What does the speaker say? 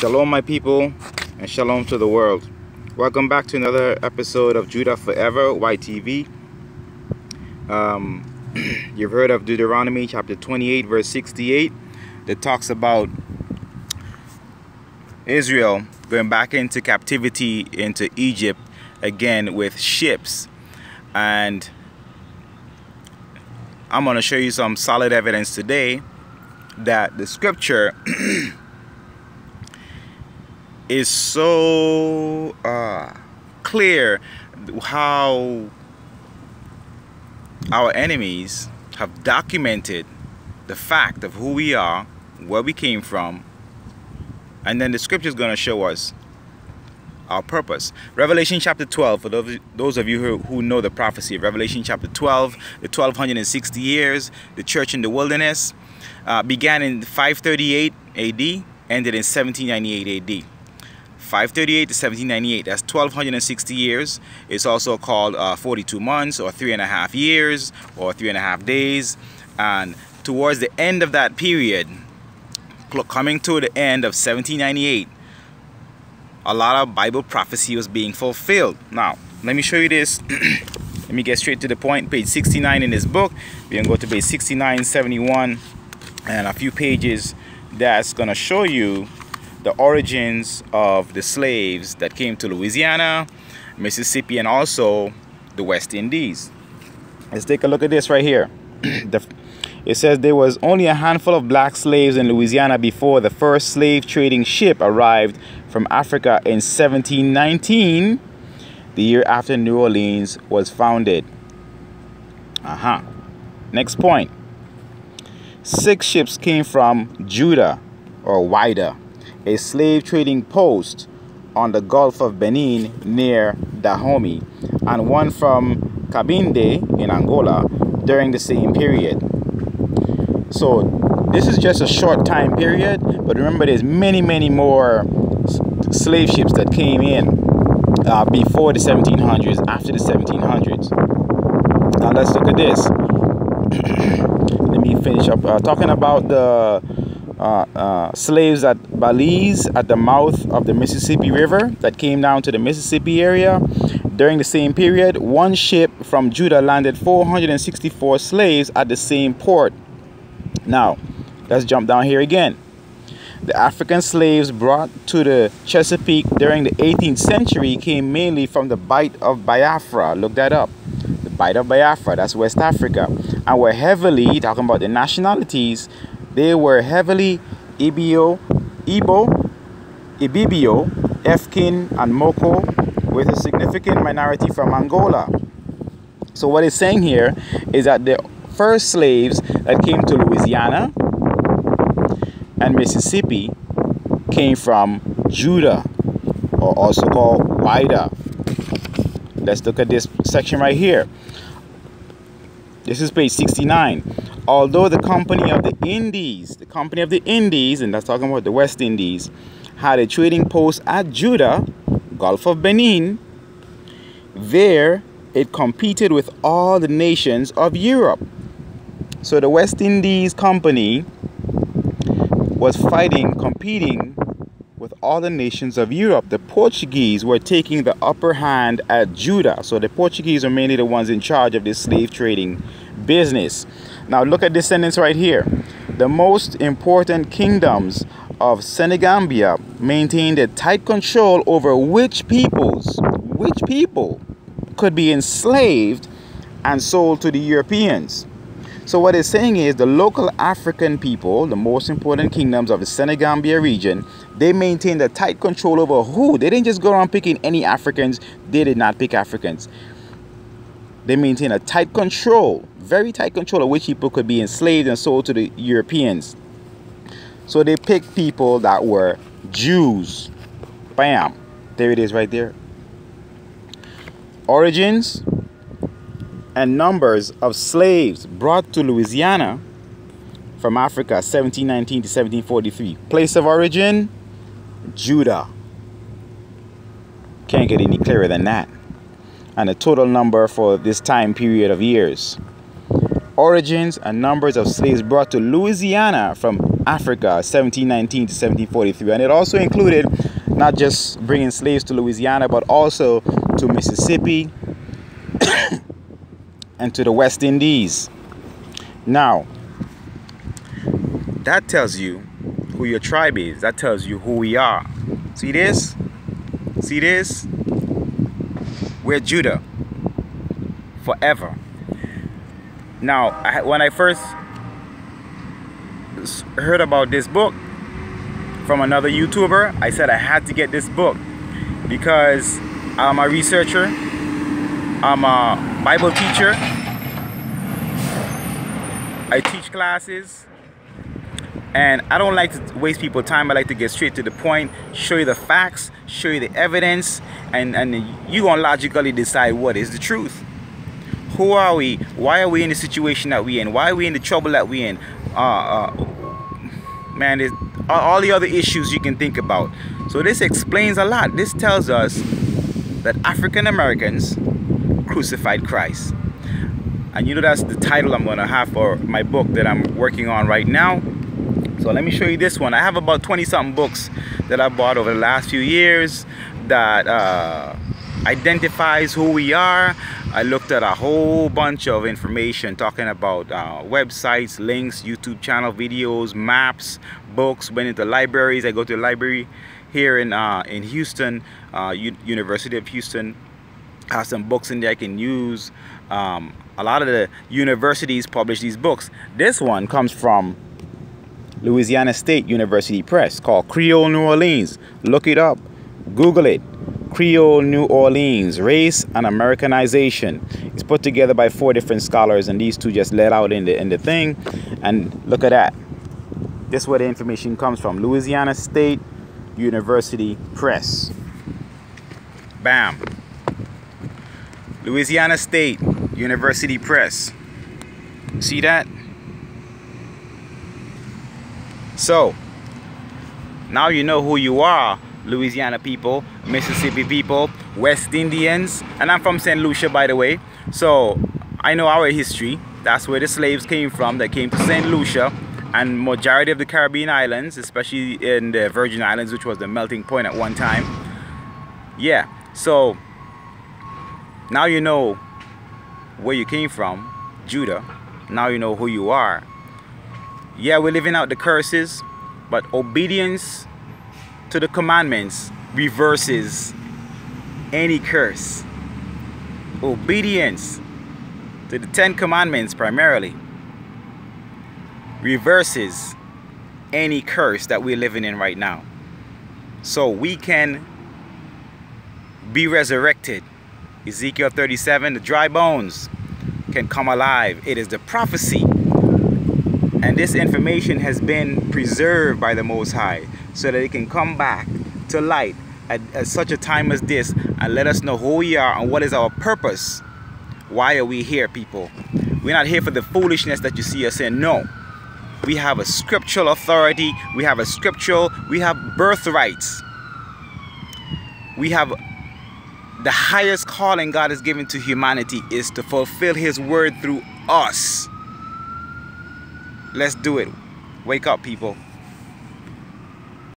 Shalom, my people, and shalom to the world. Welcome back to another episode of Judah Forever, YTV. You've heard of Deuteronomy chapter 28, verse 68, that talks about Israel going back into captivity into Egypt again with ships. And I'm going to show you some solid evidence today that the scripture is so clear how our enemies have documented the fact of who we are, where we came from, and then the scripture is going to show us our purpose. Revelation chapter 12, for those of you who know the prophecy of Revelation chapter 12, the 1260 years, the church in the wilderness, began in 538 AD, ended in 1798 AD. 538 to 1798, that's 1260 years. It's also called 42 months, or 3.5 years, or 3.5 days. And towards the end of that period, coming to the end of 1798, a lot of Bible prophecy was being fulfilled. Now, let me show you this. Let me get straight to the point. Page 69 in this book. We're going to go to page 69, 71, and a few pages that's going to show you the origins of the slaves that came to Louisiana, Mississippi, and also the West Indies. Let's take a look at this right here. It says there was only a handful of black slaves in Louisiana before the first slave trading ship arrived from Africa in 1719, the year after New Orleans was founded. Next point. 6 ships came from Judah, or Wida, a slave trading post on the Gulf of Benin near Dahomey, and one from Cabinde in Angola during the same period. So this is just a short time period, but remember there's many more slave ships that came in before the 1700s, after the 1700s. Now let's look at this. Let me finish up talking about the slaves at Belize at the mouth of the Mississippi River that came down to the Mississippi area. During the same period, one ship from Judah landed 464 slaves at the same port. Now, let's jump down here again. The African slaves brought to the Chesapeake during the 18th century came mainly from the Bight of Biafra. Look that up. The Bight of Biafra, that's West Africa. And were heavily, talking about the nationalities, they were heavily Ibibio, Efkin, and Moko, with a significant minority from Angola. So what it's saying here is that the first slaves that came to Louisiana and Mississippi came from Judah, or also called Wida. Let's look at this section right here. This is page 69. Although the Company of the Indies, and that's talking about the West Indies, had a trading post at Judah, Gulf of Benin, there it competed with all the nations of Europe. So the West Indies Company was competing with all the nations of Europe. The Portuguese were taking the upper hand at Judah. So the Portuguese are mainly the ones in charge of this slave trading business. Now look at this sentence right here. The most important kingdoms of Senegambia maintained a tight control over which people could be enslaved and sold to the Europeans. So what it's saying is the local African people, the most important kingdoms of the Senegambia region, they maintained a tight control over who? They didn't just go around picking any Africans. They did not pick Africans. They maintained a tight control, very tight control of which people could be enslaved and sold to the Europeans. So they picked people that were Jews. Bam. There it is right there. Origins and numbers of slaves brought to Louisiana from Africa, 1719 to 1743. Place of origin, Judah. Can't get any clearer than that. And the total number for this time period of years. Origins and numbers of slaves brought to Louisiana from Africa, 1719 to 1743. And it also included not just bringing slaves to Louisiana, but also to Mississippi and to the West Indies. Now, that tells you who your tribe is. That tells you who we are. See this? See this? We're Judah forever. Now, when I first heard about this book from another YouTuber, I said I had to get this book because I'm a researcher, I'm a Bible teacher, I teach classes, and I don't like to waste people's time. I like to get straight to the point, show you the facts, show you the evidence, and you're gonna logically decide what is the truth. Who are we? Why are we in the situation that we're in? Why are we in the trouble that we're in? Man, there's all the other issues you can think about. So this explains a lot. This tells us that African Americans crucified Christ. And you know that's the title I'm going to have for my book that I'm working on right now. So let me show you this one. I have about 20-something books that I bought over the last few years that identifies who we are. I looked at a whole bunch of information talking about websites, links, YouTube channel videos, maps, books. Went into libraries. I go to a library here in Houston, University of Houston. Have some books in there I can use. A lot of the universities publish these books. This one comes from Louisiana State University Press, called Creole New Orleans. Look it up. Google it. Creole New Orleans, Race and Americanization. It's put together by 4 different scholars, and these 2 just let out in the thing. And look at that. This is where the information comes from. Louisiana State University Press. Bam. Louisiana State University Press. See that? So, now you know who you are. Louisiana people, Mississippi people, West Indians, and I'm from St. Lucia, by the way, so I know our history. That's where the slaves came from, that came to St. Lucia, and majority of the Caribbean islands, especially in the Virgin Islands, which was the melting point at one time. Yeah, so now you know where you came from, Judah. Now you know who you are. Yeah, we're living out the curses, but obedience to the commandments reverses any curse. Obedience to the 10 commandments primarily reverses any curse that we're living in right now. So we can be resurrected. Ezekiel 37, the dry bones can come alive. It is the prophecy. And this information has been preserved by the Most High so that it can come back to light at such a time as this and let us know who we are and what is our purpose. Why are we here, people? We're not here for the foolishness that you see us in. No. We have a scriptural authority. We have birthrights. We have the highest calling God has given to humanity is to fulfill His word through us. Let's do it. Wake up, people.